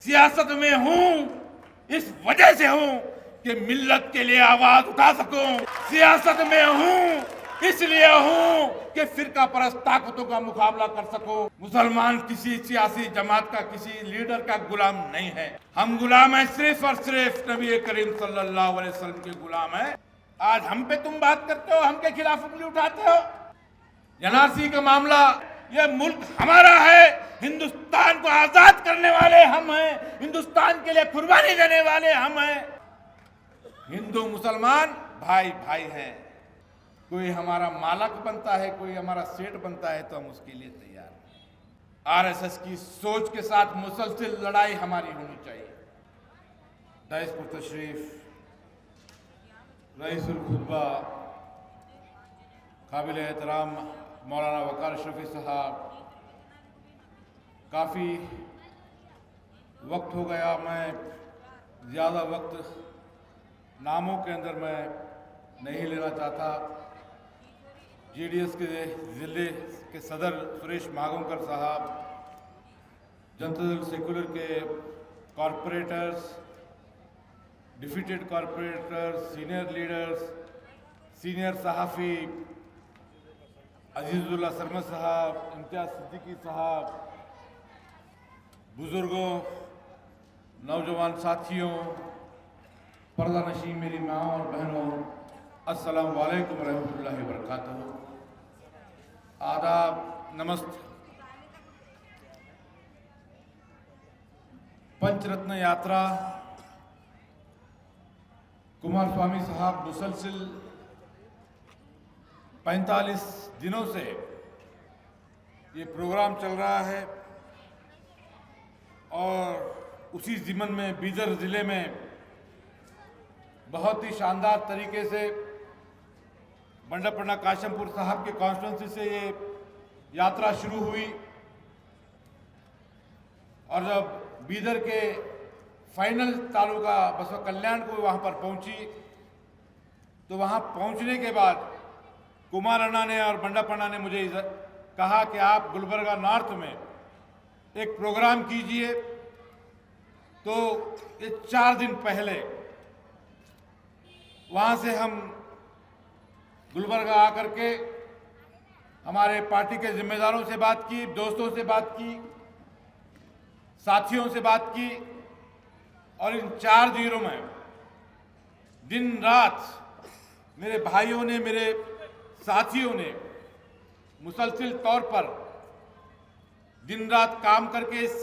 सियासत में हूं इस वजह से हूं कि मिल्लत के लिए आवाज उठा सकूं। सियासत में हूं इसलिए हूं कि फिरका परस्त ताकतों का मुकाबला कर सकूं। मुसलमान किसी सियासी जमात का, किसी लीडर का गुलाम नहीं है। हम गुलाम हैं सिर्फ और सिर्फ नबी करीम सल्लल्लाहु अलैहि वसल्लम के गुलाम हैं। आज हम पे तुम बात करते हो, हम के खिलाफ उंगली उठाते हो। एनआरसी का मामला, यह मुल्क हमारा है, हिंदुस्तान को आजाद करने वाले हम हैं, हिंदुस्तान के लिए कुर्बानी देने वाले हम हैं। हिंदू मुसलमान भाई भाई हैं। कोई हमारा मालक बनता है, कोई हमारा सेठ बनता है तो हम उसके लिए तैयार हैं। आरएसएस की सोच के साथ मुसलसल लड़ाई हमारी होनी चाहिए। दाइस पर तशरीफ रईसुल खुतबा काबिल एहतराम मौलाना वकार शफी साहब, काफ़ी वक्त हो गया, मैं ज़्यादा वक्त नामों के अंदर मैं नहीं लेना चाहता। जेडीएस के ज़िले के सदर सुरेश माघोंकर साहब, जनता दल सेकुलर के corporators, defeated corporators, senior leaders, senior सहाफ़ी अजीजुल्लाह सरमद साहब, इम्तियाज सिद्दीकी साहब, बुजुर्गों, नौजवान साथियों, पर्दा नशीं मेरी माँ और बहनों, अस्सलाम वालेकुम रहमतुल्लाहि व बरकातहू। आदाब, नमस्ते। पंचरत्न यात्रा कुमार स्वामी साहब मुसलसिल 45 दिनों से ये प्रोग्राम चल रहा है और उसी ज़िमन में बीदर ज़िले में बहुत ही शानदार तरीके से बंडापन्ना काशमपुर साहब के कॉन्स्टिट्यूंसी से ये यात्रा शुरू हुई और जब बीदर के फाइनल तालुका बसवा कल्याण को वहाँ पर पहुँची तो वहाँ पहुँचने के बाद कुमार अन्ना ने और बंडापन्ना ने मुझे कहा कि आप गुलबर्गा नॉर्थ में एक प्रोग्राम कीजिए। तो ये 4 दिन पहले वहाँ से हम गुलबर्गा आकर के हमारे पार्टी के जिम्मेदारों से बात की, दोस्तों से बात की, साथियों से बात की और इन 4 दिनों में दिन रात मेरे भाइयों ने, मेरे साथियों ने मुसलसिल तौर पर दिन रात काम करके इस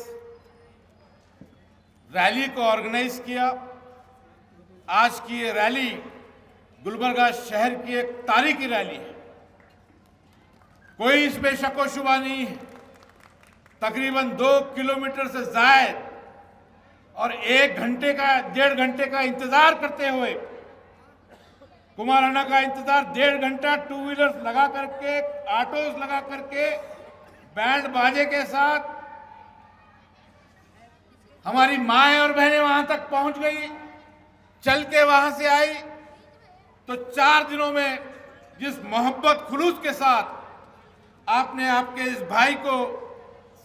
रैली को ऑर्गेनाइज किया। आज की ये रैली गुलबर्गा शहर की एक तारीखी रैली है, कोई इसमें शक शुबा नहीं है। तकरीबन 2 किलोमीटर से ज़ायद और 1-1.5 घंटे का इंतजार करते हुए, कुमार अन्ना का इंतजार 1.5 घंटा, 2 व्हीलर्स लगा करके, ऑटोज लगा करके, बैंड बाजे के साथ हमारी माएँ और बहनें वहां तक पहुंच गई, चल के वहां से आई। तो 4 दिनों में जिस मोहब्बत खुलूस के साथ आपने आपके इस भाई को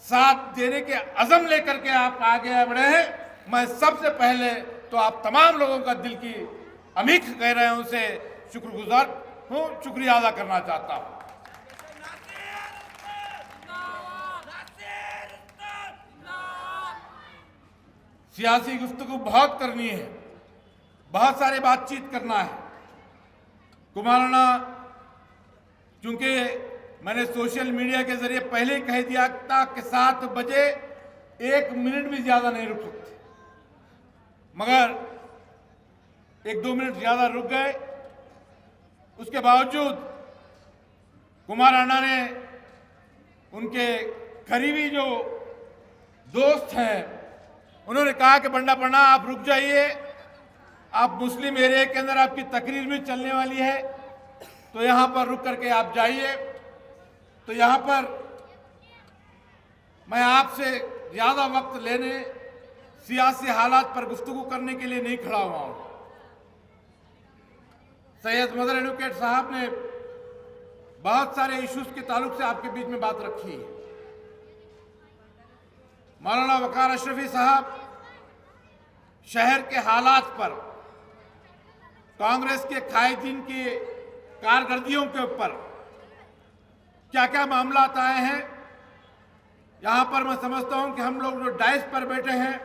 साथ देने के अज़म लेकर के आप आगे बढ़े हैं, मैं सबसे पहले तो आप तमाम लोगों का दिल की अमीख कह रहे हैं उनसे शुक्रगुजार हूँ, शुक्रिया अदा करना चाहता हूँ। सियासी गुफ्तगू बहुत करनी है, बहुत सारे बातचीत करना है। कुमार अन्ना, चूंकि मैंने सोशल मीडिया के जरिए पहले ही कह दिया था कि 7 बजे 1 मिनट भी ज्यादा नहीं रुक सकते, मगर 1-2 मिनट ज्यादा रुक गए। उसके बावजूद कुमार अन्ना ने उनके करीबी जो दोस्त हैं उन्होंने कहा कि बंडापन्ना आप रुक जाइए, आप मुस्लिम एरिया के अंदर आपकी तकरीर भी चलने वाली है तो यहाँ पर रुक करके आप जाइए। तो यहाँ पर मैं आपसे ज़्यादा वक्त लेने, सियासी हालात पर गुफ्तगू करने के लिए नहीं खड़ा हुआ हूँ। सैयद मदर एडवोकेट साहब ने बहुत सारे इश्यूज के ताल्लुक से आपके बीच में बात रखी है। मौलाना वकार अशरफी साहब शहर के हालात पर, कांग्रेस के कायदीन की कारकर्दगियों के ऊपर क्या क्या मामला आए हैं, यहां पर मैं समझता हूं कि हम लोग जो डाइस पर बैठे हैं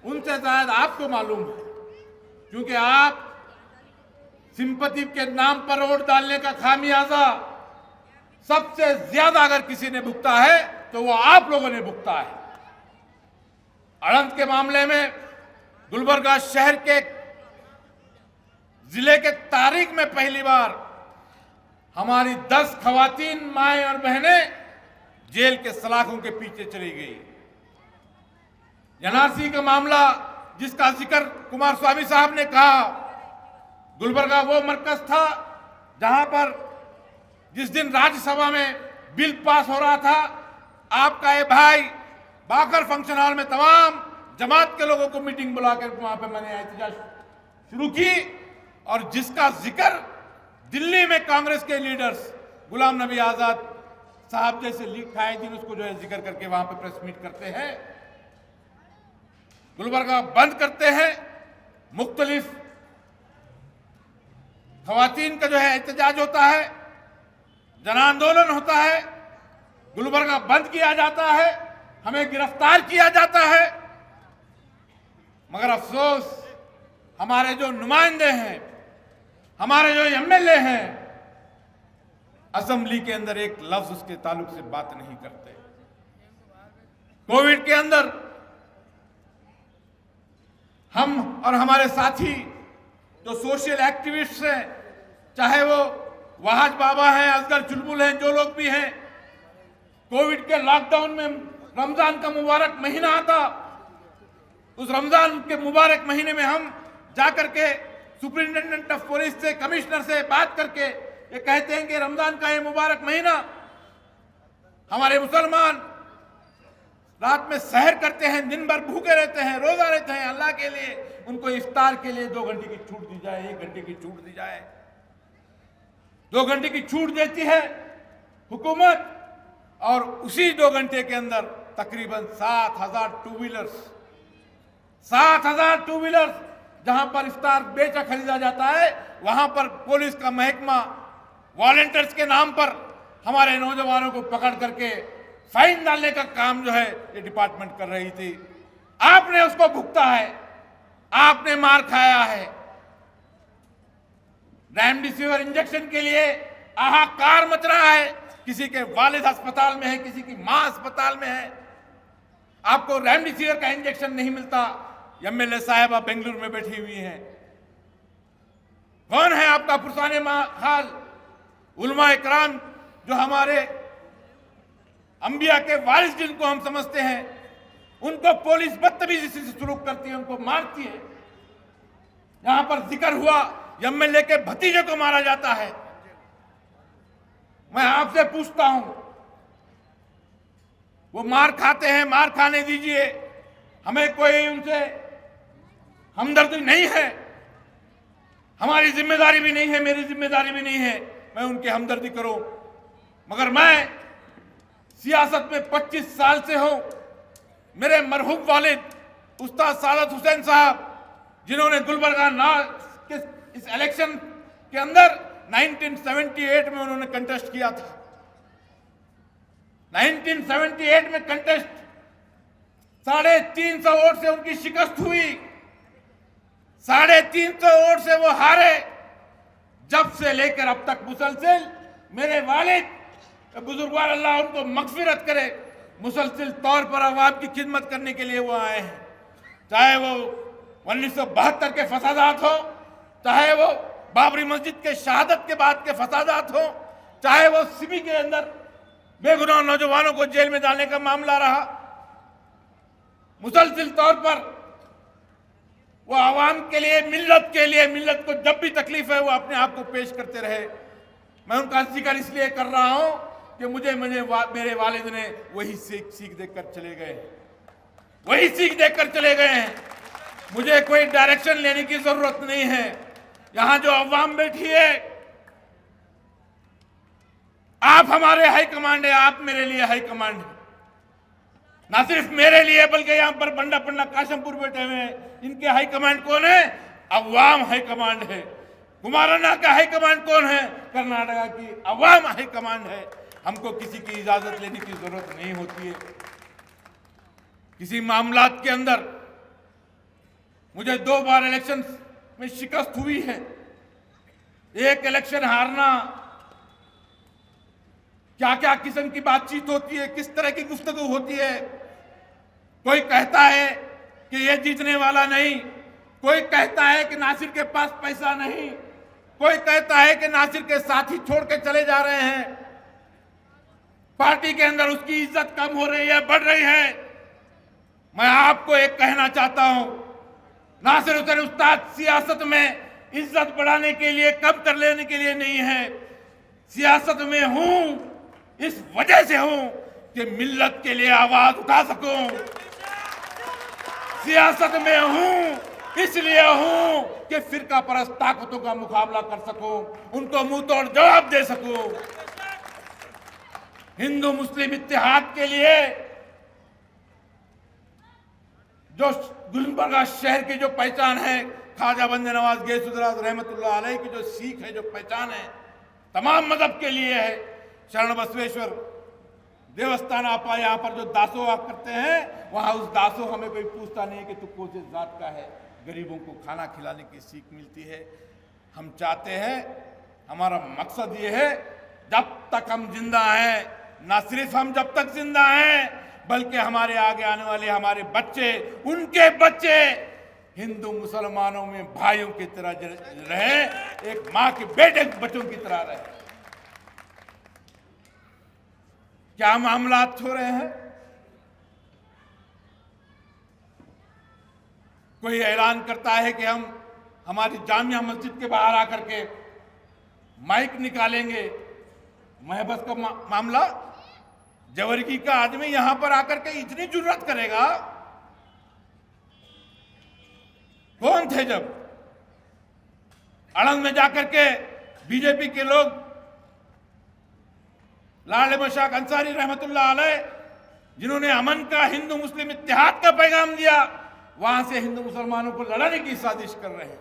उनसे शायद आपको मालूम है, क्योंकि आप सिंपैथी के नाम पर वोट डालने का खामियाजा सबसे ज्यादा अगर किसी ने भुगता है तो वो आप लोगों ने भुगता है। अड़ंत के मामले में गुलबर्गा शहर के जिले के तारीख में पहली बार हमारी 10 खवातीन माएं और बहनें जेल के सलाखों के पीछे चली गई। एनआरसी का मामला जिसका जिक्र कुमारस्वामी साहब ने कहा, गुलबर्गा वो मरकज था जहां पर जिस दिन राज्यसभा में बिल पास हो रहा था, आपका ये भाई बाकर फंक्शन हॉल में तमाम जमात के लोगों को मीटिंग बुलाकर वहां पे मैंने एहतजाज शुरू की, और जिसका जिक्र दिल्ली में कांग्रेस के लीडर्स गुलाम नबी आजाद साहब जैसे लीग कायदीन उसको जो है जिक्र करके वहां पे प्रेस मीट करते हैं, गुलबर्गा बंद करते हैं, मुख्तलिफ खवातीन का जो है एहतजाज होता है, जन आंदोलन होता है, गुलबर्गा बंद किया जाता है, हमें गिरफ्तार किया जाता है, मगर अफसोस हमारे जो नुमाइंदे हैं, हमारे जो एमएलए हैं, असेंबली के अंदर एक लफ्ज उसके ताल्लुक से बात नहीं करते। कोविड के अंदर हम और हमारे साथी जो सोशल एक्टिविस्ट हैं, चाहे वो वहाज बाबा हैं, असगर चुलबुल हैं, जो लोग भी हैं, कोविड के लॉकडाउन में रमजान का मुबारक महीना आता, उस रमजान के मुबारक महीने में हम जाकर के सुपरिंटेंडेंट ऑफ पुलिस से, कमिश्नर से बात करके ये कहते हैं कि रमजान का ये मुबारक महीना हमारे मुसलमान रात में सहर करते हैं, दिन भर भूखे रहते हैं, रोजा रहते हैं अल्लाह के लिए, उनको इफ्तार के लिए 2 घंटे की छूट दी जाए, 1 घंटे की छूट दी जाए। 2 घंटे की छूट देती है हुकूमत, और उसी 2 घंटे के अंदर तकरीबन 7,000 टू व्हीलर्स, 7,000 टू व्हीलर्स जहां पर इफ्तार बेचा खरीदा जाता है, वहां पर पुलिस का महकमा वॉलंटियर्स के नाम पर हमारे नौजवानों को पकड़ करके फाइन डालने का काम जो है ये डिपार्टमेंट कर रही थी। आपने उसको भुगता है, आपने मार खाया है। रेमडेसिविर इंजेक्शन के लिए हाहाकार मच रहा है, किसी के वालिद अस्पताल में है, किसी की मां अस्पताल में है, आपको रेमडेसिविर का इंजेक्शन नहीं मिलता। एमएलए साहिबा बेंगलुरु में बैठी हुई हैं, कौन है आपका पुरसाने हाल उलमा इकराम जो हमारे अंबिया के वारिस जिनको हम समझते हैं, उनको पुलिस बदतमीजी से सलूक करती है, उनको मारती है। यहां पर जिक्र हुआ एमएलए के भतीजे को मारा जाता है। मैं आपसे पूछता हूं, वो मार खाते हैं, मार खाने दीजिए, हमें कोई उनसे हमदर्दी नहीं है, हमारी जिम्मेदारी भी नहीं है, मेरी जिम्मेदारी भी नहीं है मैं उनकी हमदर्दी करूं, मगर मैं सियासत में 25 साल से हूं। मेरे मरहूम वालिद उस्ताद सादत हुसैन साहब, जिन्होंने गुलबर्गा के इस इलेक्शन के अंदर 1978 में उन्होंने कंटेस्ट किया था, 1978 में कंटेस्ट 350 वोट से उनकी शिकस्त हुई, 350 वोट से वो हारे। जब से लेकर अब तक मुसलसिल मेरे वालिद बुजुर्गवार अल्लाह उनको मगफिरत करे, मुसलसिल तौर पर अवाम की खिदमत करने के लिए वो आए हैं। चाहे वो 1972 के फसादात हो, चाहे वो बाबरी मस्जिद के शहादत के बाद के फसादात हो, चाहे वो सिमी के अंदर बेगुनाह नौजवानों को जेल में डालने का मामला रहा, मुसलसिल तौर पर वो आवाम के लिए, मिल्लत को जब भी तकलीफ है वो अपने आप को पेश करते रहे। मैं उनका जिक्र इसलिए कर रहा हूं कि मुझे मेरे वालिद ने वही सीख देकर चले गए, वही सीख देकर चले गए हैं। मुझे कोई डायरेक्शन लेने की जरूरत नहीं है। यहां जो अवाम बैठी है, आप हमारे हाई कमांड है, आप मेरे लिए हाई कमांड है। ना सिर्फ मेरे लिए बल्कि यहाँ पर बंडा पन्ना काशमपुर बैठे हुए हैं, इनके हाई कमांड कौन है? अवाम हाई कमांड है। कुमारण्णा का हाई कमांड कौन है? कर्नाटका की अवाम हाई कमांड है। हमको किसी की इजाजत लेने की जरूरत नहीं होती है। किसी मामलात के अंदर मुझे 2 बार इलेक्शन में शिकस्त हुई है। एक इलेक्शन हारना, क्या क्या किस्म की बातचीत होती है, किस तरह की गुफ्तगू होती है। कोई कहता है कि ये जीतने वाला नहीं, कोई कहता है कि नासिर के पास पैसा नहीं, कोई कहता है कि नासिर के साथी छोड़ के चले जा रहे हैं, पार्टी के अंदर उसकी इज्जत कम हो रही है, बढ़ रही है। मैं आपको एक कहना चाहता हूं, नासिर हुसैन उस्ताद सियासत में इज्जत बढ़ाने के लिए, कम कर लेने के लिए नहीं है। सियासत में हूं इस वजह से हूं कि मिल्लत के लिए आवाज उठा सकूं। सियासत में हूं इसलिए हूं कि फिरका परस्त ताकतों का मुकाबला कर सकूं, उनको मुंह तोड़ जवाब दे सकूं। हिंदू मुस्लिम इत्तेहाद के लिए जो गुलबर्गा शहर की जो पहचान है, ख्वाजा बंदे नवाज गैसुद्दौला रहमतुल्लाह अलैह की जो सीख है, जो पहचान है, तमाम मजहब के लिए है। शरण बसवेश्वर देवस्थान आपा यहाँ पर जो दासोह करते हैं, वहां उस दासोह हमें कोई पूछता नहीं है कि तू कौन से जात का है। गरीबों को खाना खिलाने की सीख मिलती है। हम चाहते हैं, हमारा मकसद ये है, जब तक हम जिंदा हैं, ना सिर्फ हम जब तक जिंदा हैं, बल्कि हमारे आगे आने वाले हमारे बच्चे, उनके बच्चे हिंदू मुसलमानों में भाइयों की तरह रहे, एक माँ के बेटे बच्चों की तरह रहे। क्या मामलात हो रहे हैं? कोई ऐलान करता है कि हम हमारी जामिया मस्जिद के बाहर आकर के माइक निकालेंगे। महबस का मामला, जवरगी का आदमी यहां पर आकर के इतनी जुर्रत करेगा? कौन थे जब आनंद में जाकर के बीजेपी के लोग, लाल मशाक अंसारी रहमतुल्लाह अलैह, जिन्होंने अमन का, हिंदू मुस्लिम इत्तेहाद का पैगाम दिया, वहां से हिंदू मुसलमानों को लड़ाने की साजिश कर रहे हैं।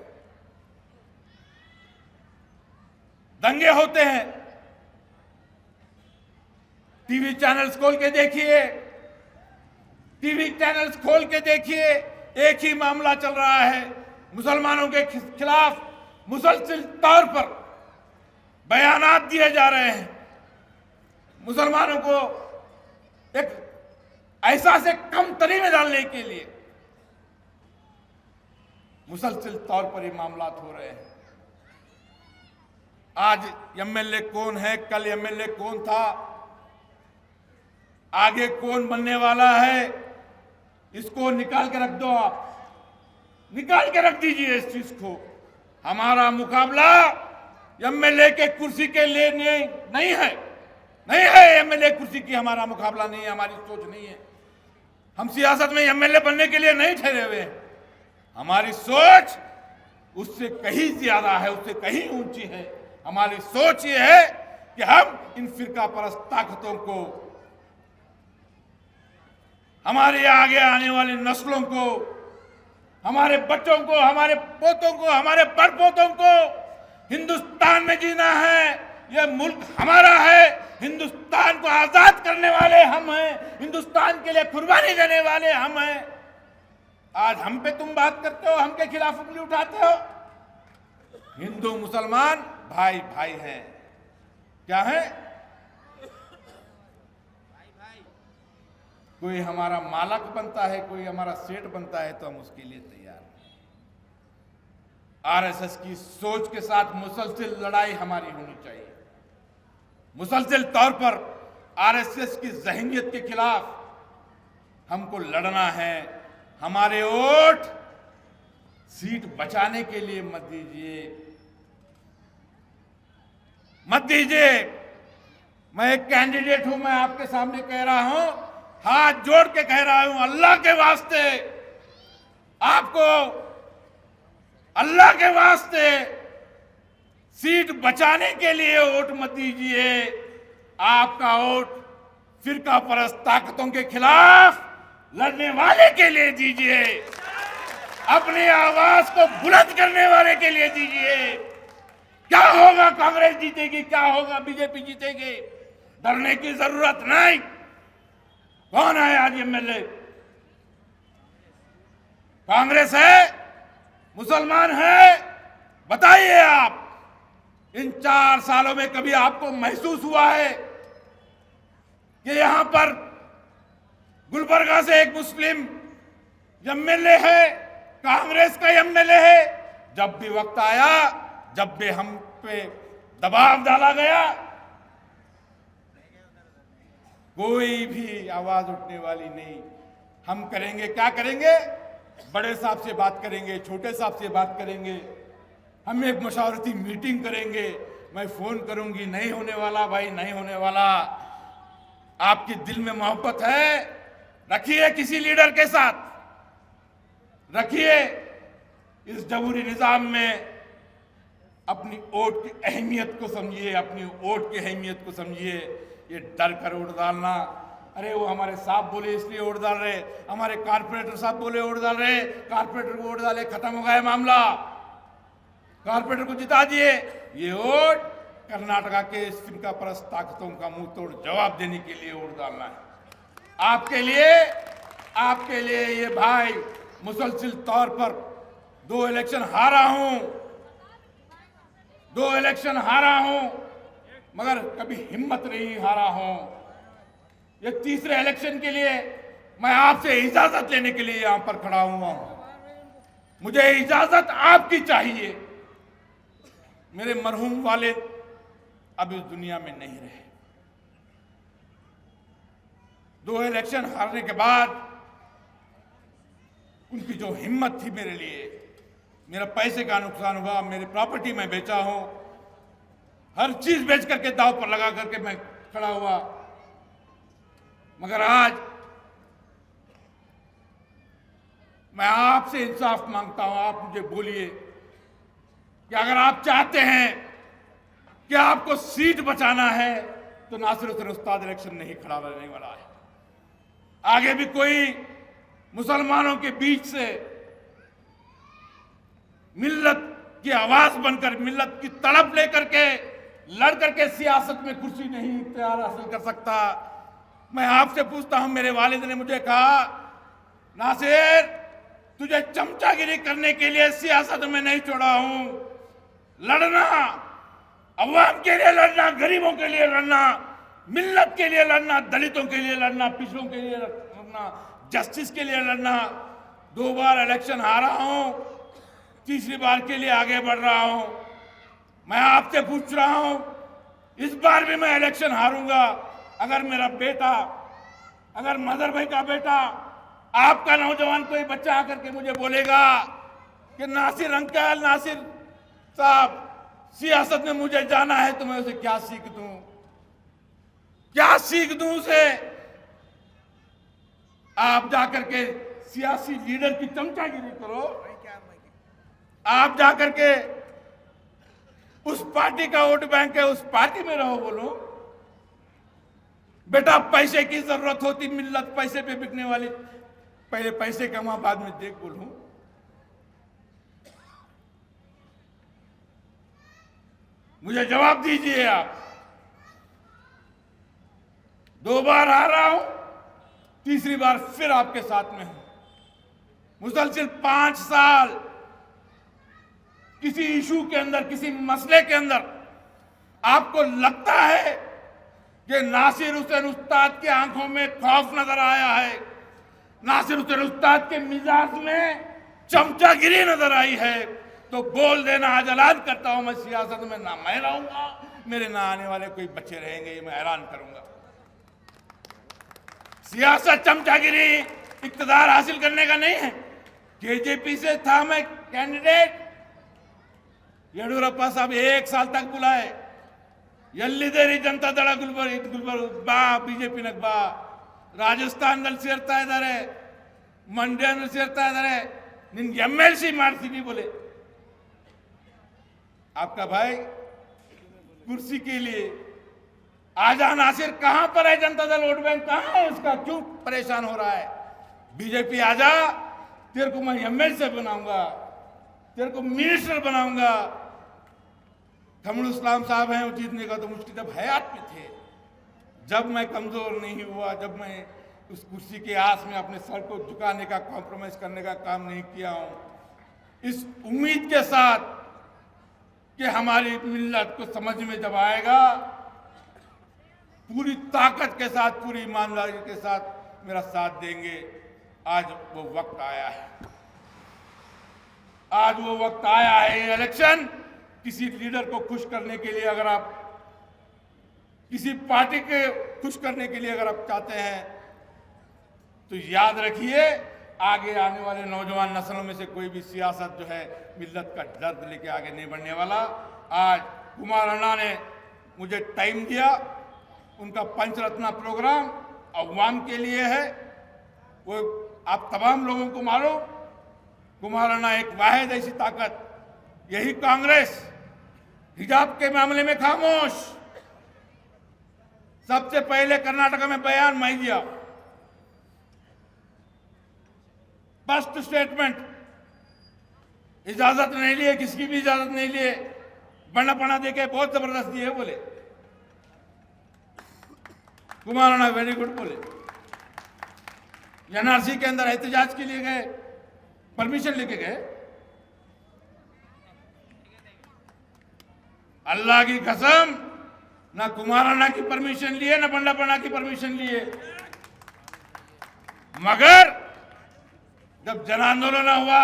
दंगे होते हैं, टीवी चैनल्स खोल के देखिए, टीवी चैनल्स खोल के देखिए, एक ही मामला चल रहा है। मुसलमानों के खिलाफ मुसलसल तौर पर बयानात दिए जा रहे हैं। मुसलमानों को एक एहसास कमतरी में डालने के लिए मुसलसल तौर पर ये मामलात हो रहे हैं। आज एमएलए कौन है, कल एमएलए कौन था, आगे कौन बनने वाला है, इसको निकाल के रख दो। आप निकाल के रख दीजिए इस चीज को। हमारा मुकाबला एमएलए के कुर्सी के लिए नहीं है, नहीं है। एमएलए कुर्सी की हमारा मुकाबला नहीं है, हमारी सोच नहीं है। हम सियासत में एमएलए बनने के लिए नहीं ठहरे हुए हैं। हमारी सोच उससे कहीं ज्यादा है, उससे कहीं ऊंची है। हमारी सोच ये है कि हम इन फिरका परस्त ताकतों को, हमारे आगे आने वाली नस्लों को, हमारे बच्चों को, हमारे पोतों को, हमारे परपोतों को हिंदुस्तान में जीना है। यह मुल्क हमारा है। हिंदुस्तान को आजाद करने वाले हम हैं, हिंदुस्तान के लिए कुर्बानी देने वाले हम हैं। आज हम पे तुम बात करते हो, हम के खिलाफ उंगली उठाते हो। हिंदू मुसलमान भाई भाई हैं। क्या है? कोई हमारा मालक बनता है, कोई हमारा सेठ बनता है, तो हम उसके लिए तैयार हैं। आरएसएस की सोच के साथ मुसलसल लड़ाई हमारी होनी चाहिए। मुसलसल तौर पर आरएसएस की ज़हनियत के खिलाफ हमको लड़ना है। हमारे वोट सीट बचाने के लिए मत दीजिए, मत दीजिए। मैं एक कैंडिडेट हूं, मैं आपके सामने कह रहा हूं, हाथ जोड़ के कह रहा हूं, अल्लाह के वास्ते, आपको अल्लाह के वास्ते सीट बचाने के लिए वोट मत दीजिए। आपका वोट फिरका परस्त ताकतों के खिलाफ लड़ने वाले के लिए दीजिए, अपनी आवाज को बुलंद करने वाले के लिए दीजिए। क्या होगा, कांग्रेस जीतेगी, क्या होगा, बीजेपी जीतेगी, डरने की जरूरत नहीं। कौन है आज एमएलए? कांग्रेस है, मुसलमान है? बताइए आप, इन 4 सालों में कभी आपको महसूस हुआ है कि यहां पर गुलबर्गा से एक मुस्लिम एमएलए है, कांग्रेस का एमएलए है? जब भी वक्त आया, जब भी हम पे दबाव डाला गया, कोई भी आवाज उठने वाली नहीं। हम करेंगे, क्या करेंगे? बड़े साहब से बात करेंगे, छोटे साहब से बात करेंगे, हम एक मशावरती मीटिंग करेंगे। मैं फोन करूंगी, नहीं होने वाला भाई, नहीं होने वाला। आपके दिल में मोहब्बत है, रखिए किसी लीडर के साथ, रखिए। इस जमहूरी निजाम में अपनी वोट की अहमियत को समझिए, अपनी वोट की अहमियत को समझिए। ये डर कर वोट डालना, अरे वो हमारे साहब बोले इसलिए वोट डाल रहे, हमारे कारपोरेटर साहब बोले वोट डाल रहे, कारपोरेटर को वोट डाले, खत्म हो गया मामला, कारपोरेटर को जिता दिए। ये वोट कर्नाटका के फिरका परस्त ताकतों का मुंह तोड़ जवाब देने के लिए वोट डालना है। आपके लिए ये भाई मुसलसिल तौर पर 2 इलेक्शन हारा हूं, 2 इलेक्शन हारा हूं, मगर कभी हिम्मत नहीं हारा हूं। ये तीसरे इलेक्शन के लिए मैं आपसे इजाजत लेने के लिए यहां पर खड़ा हुआ हूं। मुझे इजाजत आपकी चाहिए। मेरे मरहूम वाले अब इस दुनिया में नहीं रहे। 2 इलेक्शन हारने के बाद उनकी जो हिम्मत थी मेरे लिए, मेरा पैसे का नुकसान हुआ, मेरी प्रॉपर्टी मैं बेचा हूं, हर चीज बेच करके दांव पर लगा करके मैं खड़ा हुआ। मगर आज मैं आपसे इंसाफ मांगता हूं। आप मुझे बोलिए कि अगर आप चाहते हैं कि आपको सीट बचाना है तो नासिर हुसैन उस्ताद इलेक्शन नहीं खड़ा रहने वाला है। आगे भी कोई मुसलमानों के बीच से मिल्लत की आवाज बनकर, मिल्लत की तड़प लेकर के लड़ करके सियासत में कुर्सी नहीं इख्तियार हासिल कर सकता। मैं आपसे पूछता हूं, मेरे वालिद ने मुझे कहा, नासिर तुझे चमचागिरी करने के लिए सियासत में नहीं छोड़ा हूं, लड़ना, अवाम के लिए लड़ना, गरीबों के लिए लड़ना, मिल्लत के लिए लड़ना, दलितों के लिए लड़ना, पिछड़ों के लिए लड़ना, जस्टिस के लिए लड़ना। 2 बार इलेक्शन हारा हूं, तीसरी बार के लिए आगे बढ़ रहा हूं। मैं आपसे पूछ रहा हूं, इस बार भी मैं इलेक्शन हारूंगा। अगर मेरा बेटा, अगर मदर भाई का बेटा, आपका नौजवान कोई बच्चा आकर के मुझे बोलेगा कि नासिर अंकल, नासिर साहब सियासत में मुझे जाना है, तो मैं उसे क्या सीख दूं, क्या सीख दूं उसे? आप जाकर के सियासी लीडर की चमचागिरी करो, आप जाकर के उस पार्टी का वोट बैंक है, उस पार्टी में रहो। बोलो बेटा पैसे की जरूरत होती, मिल्लत पैसे पे बिकने वाली, पहले पैसे कमा बाद में देख। बोलूं मुझे जवाब दीजिए आप। 2 बार हारा हूं, तीसरी बार फिर आपके साथ में हूं। मुसलसिल 5 साल किसी इशू के अंदर, किसी मसले के अंदर आपको लगता है कि नासिर हुसैन उस्ताद की आंखों में खौफ नजर आया है, नासिर हुसैन उस्ताद के मिजाज में चमचागिरी नजर आई है, तो बोल देना, आज ऐलान करता हूं, मैं सियासत में ना मैं रहूंगा, मेरे ना आने वाले कोई बच्चे रहेंगे, ये मैं ऐलान करूंगा। सियासत चमचागिरी इक्तदार हासिल करने का नहीं है। जेजेपी से था मैं कैंडिडेट, येडियुरप्पा साहब 1 साल तक बुलाए, ಎಲ್ಲಿದ್ದೀರಿ ಜನತಾ ದಳ ಗುಲ್ಬರ್ಗ ಬಾ, ಬಿಜೆಪಿ ನಗ್ ಬಾ, ರಾಜಸ್ಥಾನದಲ್ಲಿ ಸೇರ್ತಾ ಇದ್ದಾರೆ, ಮಂಡ್ಯದಲ್ಲಿ ಸೇರ್ತಾ ಇದ್ದಾರೆ, ನಿನ್ಗೆ MLC ಮಾಡ್ತೀನಿ बोले। आपका भाई कुर्सी के लिए आजा नासिर, कहां पर है जनता दल वोट बैंक, कहां है उसका, क्यों परेशान हो रहा है? बीजेपी आजा, तेरे को मैं एमएलए बनाऊंगा, तेरे को मिनिस्टर बनाऊंगा। कमरुल इस्लाम साहब हैं, वो जीतने का तो मुश्किल जब हयात में थे, जब मैं कमजोर नहीं हुआ, जब मैं उस कुर्सी के आस में अपने सर को झुकाने का, कॉम्प्रोमाइज करने का काम नहीं किया हूं, इस उम्मीद के साथ कि हमारी मिल्लत को समझ में जब आएगा, पूरी ताकत के साथ, पूरी ईमानदारी के साथ मेरा साथ देंगे। आज वो वक्त आया है, आज वो वक्त आया है। ये इलेक्शन किसी लीडर को खुश करने के लिए, अगर आप किसी पार्टी के खुश करने के लिए अगर आप चाहते हैं, तो याद रखिए आगे आने वाले नौजवान नस्लों में से कोई भी सियासत जो है मिल्लत का दर्द लेके आगे नहीं बढ़ने वाला। आज कुमार अन्ना ने मुझे टाइम दिया, उनका पंचरत्न प्रोग्राम अवाम के लिए है। वो आप तमाम लोगों को मालूम, कुमार अन्ना एक वाहिद ऐसी ताकत, यही कांग्रेस हिजाब के मामले में खामोश, सबसे पहले कर्नाटक में बयान मैं दिया, फर्स्ट स्टेटमेंट, इजाजत नहीं लिए, किसकी भी इजाजत नहीं लिए, बना पना देके बहुत जबरदस्त दिए बोले। कुमार अन्ना वेरी गुड बोले। एनआरसी के अंदर एहतजाज के लिए गए, परमिशन लेके गए। अल्लाह की कसम, ना कुमार अन्ना की परमिशन लिए, ना बंडापना की परमिशन लिए। मगर जब जन आंदोलन हुआ,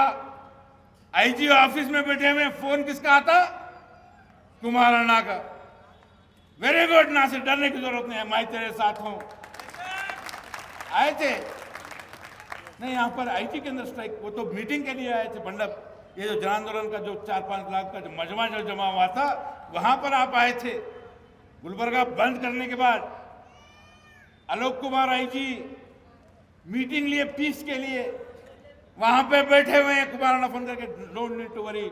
आईजी ऑफिस में बैठे हुए, फोन किसका आता? कुमार अन्ना का। वेरी गुड, ना से डरने की जरूरत नहीं है, मैं तेरे साथ हूं। आए थे नहीं, यहां पर आईटी के अंदर स्ट्राइक, वो तो मीटिंग के लिए आए थे। मंडप, ये जो जन आंदोलन का जो 4-5 लाख का जो मजमा जो जमा हुआ था, वहां पर आप आए थे। गुलबर्गा बंद करने के बाद आलोक कुमार आईजी मीटिंग लिए, पीस के लिए वहां पे बैठे हुए हैं। कुमार अन्ना फोन करके, don't need to worry,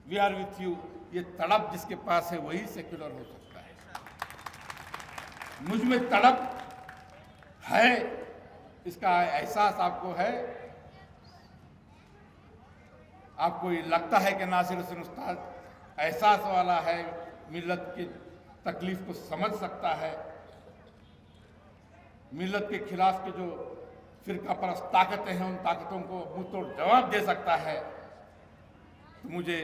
we are with you. ये तड़प जिसके पास है वही सेक्युलर हो सकता है। मुझ में तड़प है, इसका एहसास आपको है। आपको ये लगता है कि नासिर हुसैन उस्ताद एहसास वाला है, मिल्लत की तकलीफ को समझ सकता है, मिल्लत के खिलाफ के जो फिरका परस्त ताकतें हैं, उन ताकतों को मुंह तोड़ जवाब दे सकता है। तो मुझे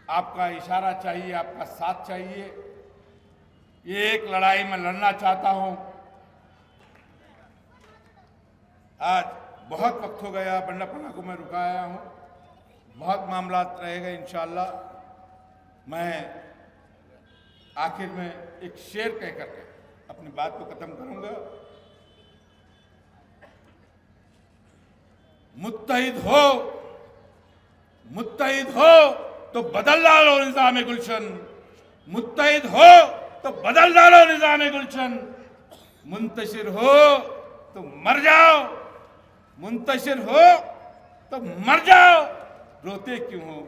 आपका इशारा चाहिए, आपका साथ चाहिए। ये एक लड़ाई मैं लड़ना चाहता हूं। आज बहुत वक्त हो गया, बंडापना को मैं रुकाया हूं, बहुत मामला रहेगा इंशाअल्लाह। मैं आखिर में एक शेर कह करके अपनी बात को खत्म करूंगा। मुत्तहिद हो तो बदल डालो निजाम गुलशन, मुत्तहिद हो तो बदल डालो निजाम गुलशन। मुंतशिर हो तो मर जाओ, मुंतशिर हो तो मर जाओ, रोते क्यों हो